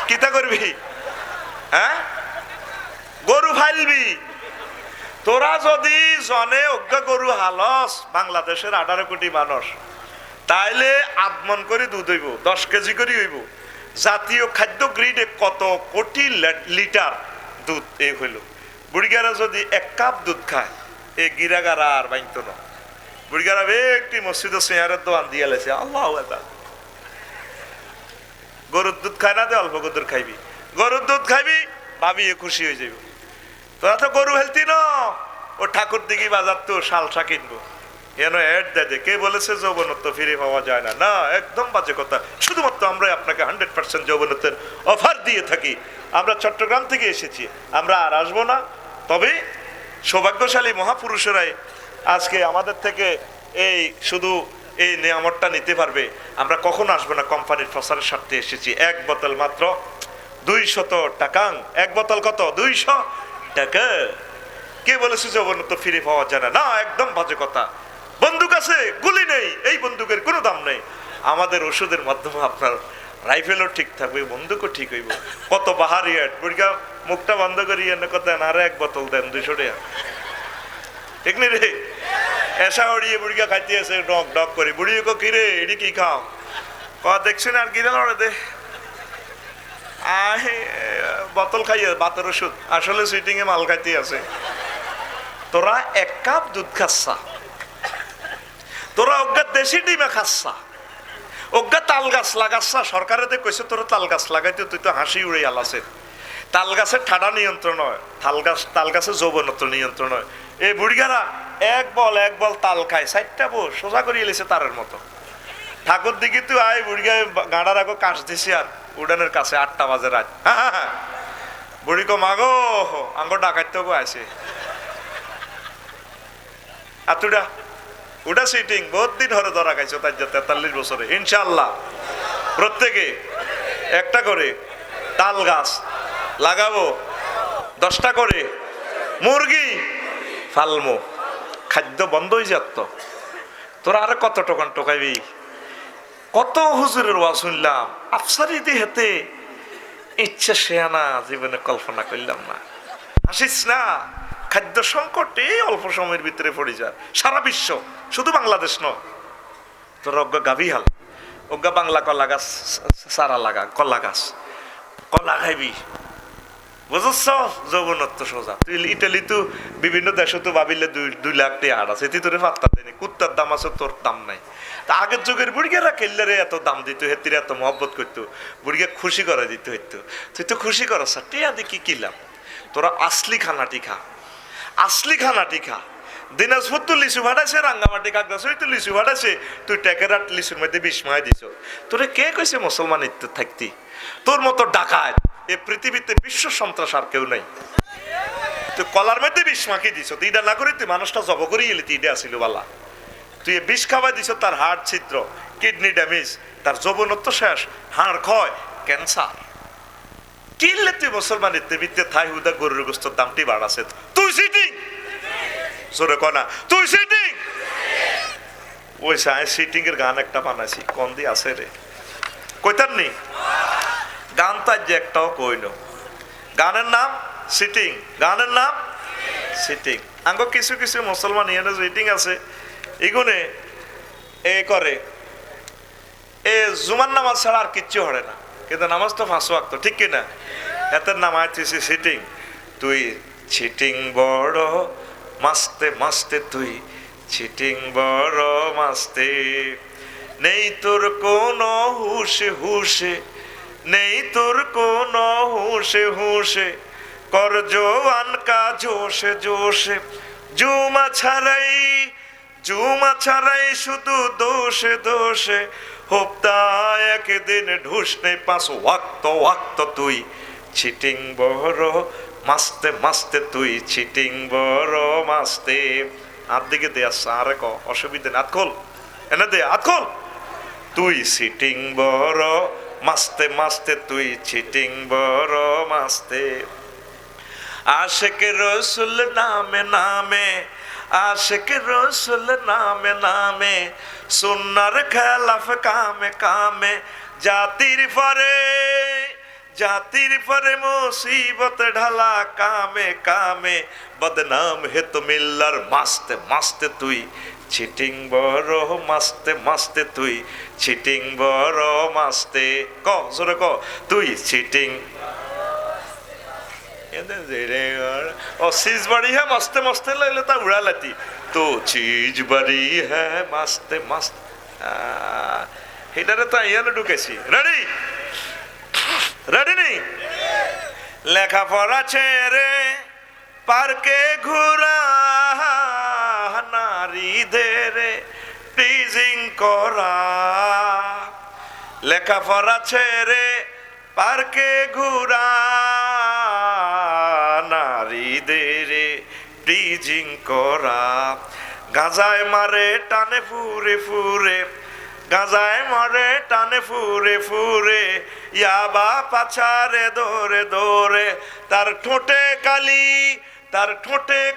কিতা করবি? হ্যাঁ, গরু ফাইলবি। তোরা যদি জনে অজ্ঞা গরু হালস বাংলাদেশের 18 কোটি মানুষ, তাইলে আদমন করে দুধ হইব, 10 কেজি করে হইব। জাতীয় খাদ্য গ্রিডে কত কোটি লিটার দুধ এ হইল। বুড়িগারা যদি 1 কাপ দুধ খায়, এ গিরাগারা আর বাইতো না। বুড়িগারা একটি মসজিদ সিয়ারের দোয়ান দিয়ে লেছে, আল্লাহ গরুর দুধ খায় না, অল্প গরুর খাইবি, গরুর দুধ খাইবি, ভাবি খুশি হয়ে যাবে। তোরা তো গরু হেলতি না, ও ঠাকুর দিঘি বাজার তো শালসা কিনবো, এন এড দে। কে বলেছে যৌবনত্ব ফিরে পাওয়া যায় না? না, একদম বাজে কথা। শুধুমাত্র আমরা আপনাকে 100% যৌবনত্বের অফার দিয়ে থাকি। আমরা চট্টগ্রাম থেকে এসেছি, আমরা আর আসবো না। তবে সৌভাগ্যশালী মহাপুরুষেরাই আজকে আমাদের থেকে এই শুধু এই নিয়ামতটা নিতে পারবে। আমরা কখন আসবো না, কোম্পানির প্রচারের স্বার্থে এসেছি। 1 বোতল মাত্র 200 টাকা। 1 বোতল কত? 200 টাকা। কে বলেছে যৌবনত্ব ফিরে পাওয়া যায় না? না, একদম বাজে কথা। বন্দুক আছে, গুলি নেই, এই বন্দুকের কোনো দাম নেই। আমাদের ওষুধের মাধ্যমে আপনার রাইফেলও ঠিক থাকবে, বন্দুকও ঠিক হইব। কত বাহারি অ্যাড। বুড়িগা মুখটা বন্ধ করি এনে কথা দেন, আর 1 বোতল দেন 200 টাকা, ঠিক নেই রে? এসা হড়িয়ে বুড়িগা খাইতে আছে ডক ডক করে। বুড়িয়ে কো কি রে, এটি কি খাও? দেখছেন আর গিরা লড়ে দে বোতল খাইয়ে বাতের ওষুধ, আসলে সুইটিং এ মাল খাইতে আছে। তোরা 1 কাপ দুধ খাচ্ছা, তোরা অজ্ঞা দেশি ডিমে খাচ্ছা, অজ্ঞা তাল গাছ লাগাচ্ছা। সরকারে কইছে তোরা তাল গাছ লাগাইতে, তুই তো হাসি উড়ে আলাছে। তাল গাছের ঠাডা নিয়ন্ত্রণ হয়, তাল গাছের যৌবনত্ব নিয়ন্ত্রণ হয়। এই বুড়িগারা 1 বল তাল খায়, 4টা বউ সোজা করিয়ে এলেছে তারের মতো। ঠাকুর দিকে তুই আয়, বুড়িগায় গাঁড়ার আগো কাশ দিছি আর উড়ানের কাছে 8টা বাজে রাত। হ্যাঁ, বুড়ি কো মাগো আঙ্গ ডাকাইতে আছে আতুডা ওটা সিটিং বহুত দিন ধরে ধরা খাইছো, তাই 43 বছরে। ইনশাআল্লাহ প্রত্যেকে একটা করে তাল গাছ লাগাবো, 10টা করে মুরগি ফালমো। খাদ্য বন্ধ হয়ে যাত। তোরা আরে কত টোকান টোকাইবি? কত হুজুরের ওয়াজ শুনলাম, আফসারি হেতে ইচ্ছা শেয়ানা জীবনে কল্পনা করলাম না। হাসিস না, খাদ্য সংকট এই অল্প সময়ের ভিতরে পড়ে যায় সারা বিশ্ব, শুধু বাংলাদেশ নয়। তোর অজ্ঞা গাভী হাল, অজ্ঞা বাংলা কলা গাছ সারা লাগা, কলা গাছ কলা খাইবি, বুঝছ? যৌবনত্ব সোজা। তুই ইটালি তো বিভিন্ন দেশে তো ভাবিলে 2 লাখ টাকা হাট আছে, তুই তোরে পাত্তা দেনি। কুত্তার দাম আছে, তোর দাম নাই। তা আগের যুগের বুড়িয়ারা খেললে এত দাম দিত, হেতিরা এত মহব্বত করতো, বুড়িয়া খুশি করে দিত হইতো। তুই তো খুশি করছ, টিয়া দেখি কিলাম। তোরা আসলি খানাটি খা, আসলি খানাটি খা। দিনাজপুর তো লিচু ভাড়াছে, রাঙ্গামাটি কাকদাস তো লিচু ভাড়াছে, তুই টেকেরাট লিচুর মধ্যে 20 মাই দিছ। তোরে কে কইছে মুসলমানিত্ব থাকতি? তোর মতো ডাকাত এ পৃথিবীতে বিশ্ব সন্ত্রাস আর কেউ নাই। তুই কলার মধ্যে 20 মাখি দিছ, তুই এটা না করে তুই মানুষটা জব করি এলি, তুই এটা আসিল বালা। তুই 20 খাওয়াই দিছ, তার হার্ট ছিদ্র, কিডনি ড্যামেজ, তার যৌবনত্ব শেষ, হাড় ক্ষয়, ক্যান্সার। কিনলে তুই মুসলমানিত্বের ভিত্তিতে থাই হুদা গরুর গোস্তর দামটি বাড়াছে। তুই সিটিং জোরে কনা, তুই সিটিং। ওই সিটিং এর গান একটা বানাইছি, কোন দিয়ে আছে রে কইতার নি গান, তার যে একটাও কইল। গানের নাম সিটিং, গানের নাম সিটিং। আঙ্গ কিছু কিছু মুসলমান ইয়ানে সিটিং আছে, এগুনে এ করে এ জুমার নামাজ ছাড়া আর কিচ্ছু হরে না, কিন্তু নামাজ তো 5 ওয়াক্ত, ঠিক কিনা? এতের নাম আইতেছে সিটিং। তুই চিটিং বড় মাস্তে মাস্তে, তুই চিটিং বড় মাস্তে, নেই তোর কোনো হুশে হুশে, নেই তোর কোনো হুশে হুশে, কর জোয়ান কা জোশে জোশে, জুমা ছাড়াই শুধু দোষে দোষে, হপ্তা একদিন ঢুসনে 5 ওয়াক্ত, তুই চিটিং বড় মাস্তে মাস্তে, তুই চিটিং বড় মাস্তে। আর দিকে দে আসছে, আরে ক অসুবিধে না, আতখোল এনে দে, আতখোল। তুই চিটিং বড় মাস্তে মাস্তে, তুই চিটিং বড় মাস্তে। আশেকে রসুল নামে নামে, আশেকে রসুল নামে নামে, সুন্নার খেলাফ কামে কামে, জাতির পরে জাতির পরে মুসিবত ঢালা কামে কামে বদনাম হে তো মিল্লার মাস্তে মাস্তে তুই চিটিং বড় মাস্তে মাস্তে তুই চিটিং বড় মাস্তে ক জোরে ক তুই চিটিং और चीज बड़ी है मस्ते मस्ते ले लेता उड़ा लेती तो चीज बड़ी है मस्ते मस्त हिडरे तो यार ढुकेছি রেডি রেডি নেই লেখাপড়া ছেড়ে পার্কে ঘোরা নারীদের টিজিং করা লেখাপড়া ছেড়ে পার্কে ঘোরা নারীদের টিজিং করা গাজায় মারে টানে ফুরে ফুরে গাজায় মারে টানে ফুরে ফুরে ইয়াবা পাছারে দৌড়ে দৌড়ে তার ঠোঁটে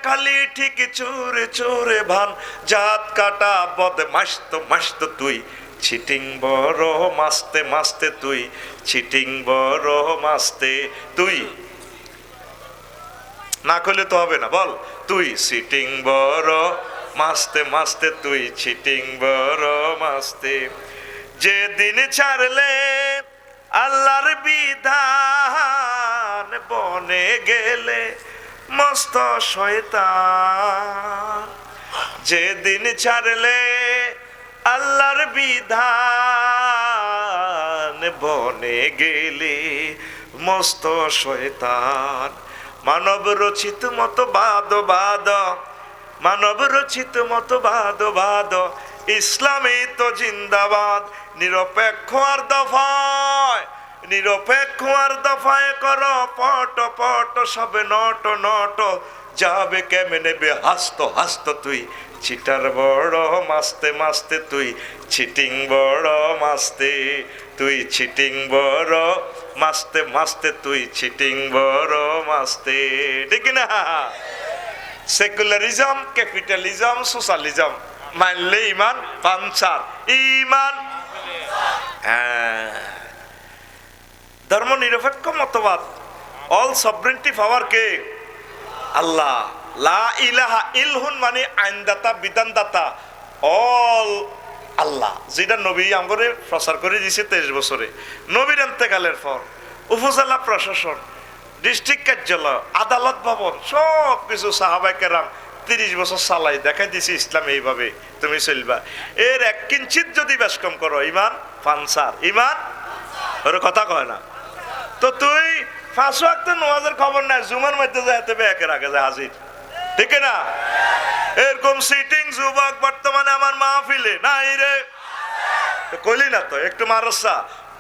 কালি ঠিক চোরে চোরে ভান জাত কাটা বদমাস্ত মাস্ত তুই চিটিং বড় মাস্তে মাস্তে তুই চিটিং বড় মাস্তে তুই না করলে তো হবে না বল তুই চিটিং বড় মাস্তে মাস্তে তুই চিটিং বড় মাস্তে যেদিন ছাড়লে আল্লাহর বিধান বনে গেলে মস্ত শয়তান যেদিন ছাড়লে আল্লাহর বিধান বনে গেলে মস্ত শয়তান মানব রচিত মতবাদ মানব রচিত মতবাদ ইসলামী তো জিন্দাবাদ নিরপেক্ষ আর দফায় কর পট পট সবে নট নট যাবে কেমনে বে হাসত হাসত তুই চিটার বড় মাস্তে মাস্তে তুই চিটিং বড় মাস্তে তুই চিটিং বড় মাস্তে মাস্তে তুই চিটিং বড় মাস্তে ঠিক না সেকুলারিজম ক্যাপিটালিজম সোশ্যালিজম মানলে ইমান পাঞ্চার ইমান ধর্ম নিরপেক্ষ মতবাদ অল সভরেন্টি পাওয়ার কে আল্লাহ লা ইলাহা ইলহুন মানে আইনদাতা বিধানদাতা অল আল্লাহ যেটা নবী আমগরে প্রচার করে দিয়েছে 23 বছরে নবীর ইন্তেকালের পর উপজেলা প্রশাসন ডিস্ট্রিক্ট কার্যালয় আদালত ভবন সব কিছু সাহাবায়ে কেরাম 30 বছর চালাই দেখাই দিছি ইসলাম এইভাবে তুমি চলবা এর এক কিঞ্চিত যদি বেশ কম করো ইমান পাঞ্চার ইমান ওর কথা কয় না তো তুই 5 ওয়াক্ত নামাজের খবর নাই জুমার মধ্যে যাইতে হবে একের আগে যায় হাজির ঠিক না এরকম সিটিং যুবক বর্তমানে আমার মাহফিলে নাই রে কইলি না তো একটু মারসা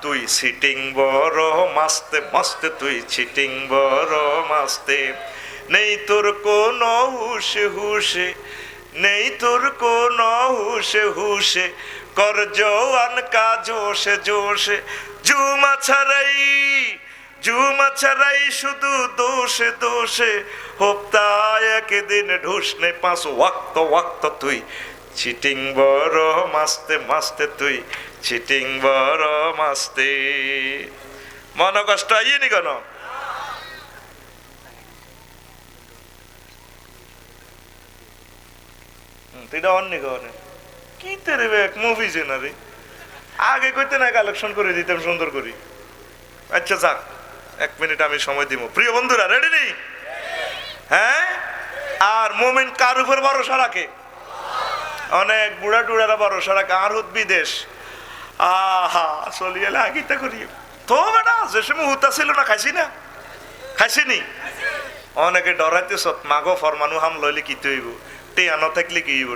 তুই সিটিং বড় মাস্তে মাস্তে তুই চিটিং বড় মাস্তে নেই তোর কোনো হুশে নেই তোর কোনো হুশে কর জওয়ান কা জোশে জোশে জুমা ছাড়াই শুধু দোষে দোষে হপ্তায় একদিন ঢুসনে 5 ওয়াক্ত তুই চিটিং বড় মাস্তে মাস্তে তুই চিটিং বড় মাস্তে মন কষ্ট আইনি কেন তুইটা অন্য কনে কি তেরে এক মুভি যে না রে আগে কইতে না কালেকশন করে দিতাম সুন্দর করি আচ্ছা যাক 1 মিনিট আমি সময় দিব প্রিয় বন্ধুরা রেডি নেই হ্যাঁ আর মুমিন কার উপর ভরসা রাখে অনেক বুড়া টুড়ারা ভরসা রাখে আর বিদেশ আহা চলিয়ে লাগিতে করি তো বেটা যে সময় হুতা ছিল না খাইছিনি অনেকে ডরাইতে সত মাগো ফরমানু হাম লইলে কি তৈব টিয়া ন থাকলে কি হইব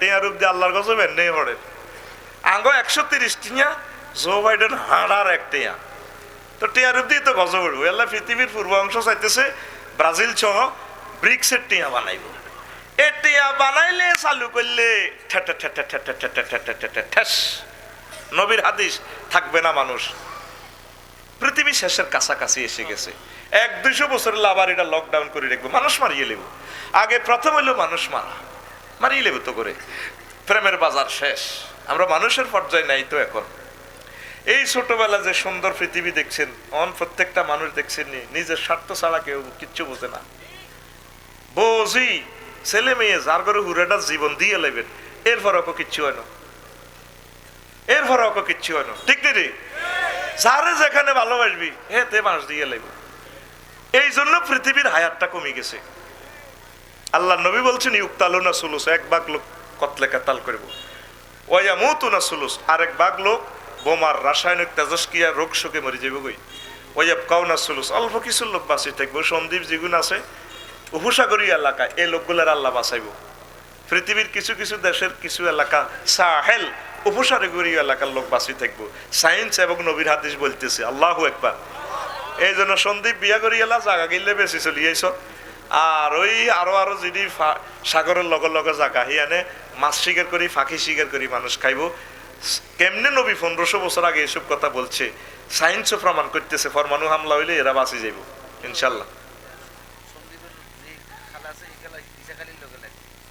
টিয়া রূপ দিয়ে আল্লাহর কাছে বেন্নে পড়ে আঙ্গো 130 টিয়া জো বাইডেন হাড়ার এক টিয়া তো টিয়া রূপ দিয়ে তো গজব উঠবো আল্লাহ পৃথিবীর পূর্ব অংশ চাইতেছে ব্রাজিল সহ ব্রিক্সের টিয়া বানাইব এ টিয়া বানাইলে চালু করলে ঠেস নবীর হাদিস থাকবে না মানুষ পৃথিবী শেষের কাছাকাছি এসে গেছে 100-200 বছরের আবার এটা লকডাউন করে রাখবো মানুষ মারিয়ে লেব আগে প্রথম হইলো মানুষ মারিয়ে লেব তো করে প্রেমের বাজার শেষ আমরা মানুষের পর্যায়ে নাই তো এখন এই ছোটবেলা যে সুন্দর পৃথিবী দেখছেন, প্রত্যেকটা মানুষ দেখছেন নিজের স্বার্থ ছাড়া কেউ কিচ্ছু বোঝে না। বোঝি ছেলে মেয়ে যার ঘরে হুরেটা জীবন দিয়ে লেবেন, এরপর ওকে কিচ্ছু হয় না, এরপর ওকে কিচ্ছু হয় না, ঠিক নেই? যারে যেখানে ভালোবাসবি তে বাঁশ দিয়ে লেবে। এই জন্য পৃথিবীর হায়াতটা কমে গেছে। আল্লাহ নবী বলছেন ইউক্তালুনা সুলুস, এক ভাগ লোক কতলে কাতাল করবো, ওয়ায়ামুতুনা সুলুস, আরেক ভাগ লোক বোমার রাসায়নিক তেজস্ক্রিয়া রোগ শোকে মরে যাবে গই। ওয়ায়াবকাউনা সুলুস, অল্প কিছু লোক বাঁচি থাকবো। সন্দ্বীপ যেগুলো আছে উপসাগরীয় এলাকা, এই লোকগুলার আল্লাহ বাঁচাইব। পৃথিবীর কিছু কিছু দেশের কিছু এলাকা সাহেল উপসাগরীয় এলাকার লোক বাঁচি থাকবো। সায়েন্স এবং নবীর হাদিস বলতেছে। আল্লাহু আকবার। এই জন্য সন্দ্বীপ বিয়া করি এলা জায়গা গিলে বেশি চলিয়েছ। আর ওই আরো যদি সাগরের লগে লগে জায়গা হিয়ানে মাছ শিকার করি, ফাঁকি শিকার করি মানুষ খাইব। কেমনে নবী 1500 বছর আগে এসব কথা বলছে, সায়েন্সও প্রমাণ করতেছে পরমাণু হামলা হইলে এরা বাঁচি যাইব ইনশাল্লাহ।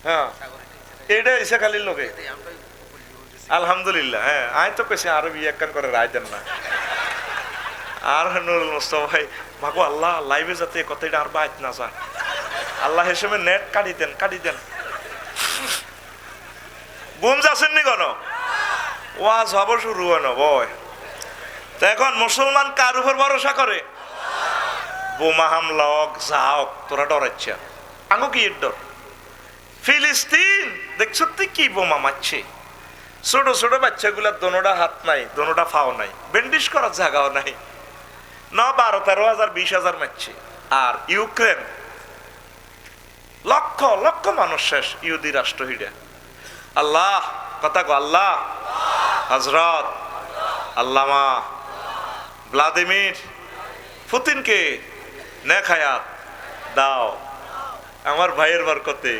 হ্যাঁ, এটা ইসাখালীর লোকে আলহামদুলিল্লাহ। হ্যাঁ, আয় তো কেছে আরো বিয়ে একখান করে রায় দেন না। আর নুরুল মুস্তাফা ভাই ভাগো আল্লাহ লাইভে যাতে কথাটা আর বাইত না যায়, আল্লাহ হিসেবে নেট কাটি দেন। ঘুম যাচ্ছেন নি কেন? ওয়াজ হব শুরু হয় না বয়। তো এখন মুসলমান কার উপর ভরসা করে? বোমা হামলা হোক যা হোক, তোরা ডরাচ্ছা আঙ্গো কি ডর? ফিলিস্তিন দেখছো তুই কি বোমা মারছে, ছোট ছোট বাচ্চাগুলার দোনোটা হাত নাই, দোনোটা ফাও নাই, ব্যান্ডেজ করার জায়গাও নাই, 12-13,000 20,000 মারছে। আর ইউক্রেন লক্ষ লক্ষ মানুষ শেষ, ইহুদি রাষ্ট্র হিডে। আল্লাহ কথা গো, আল্লাহ হযরত আল্লামা ভ্লাদিমির পুতিনকে নেক হায়াত দাও, আমার ভাইয়ের বরকতে।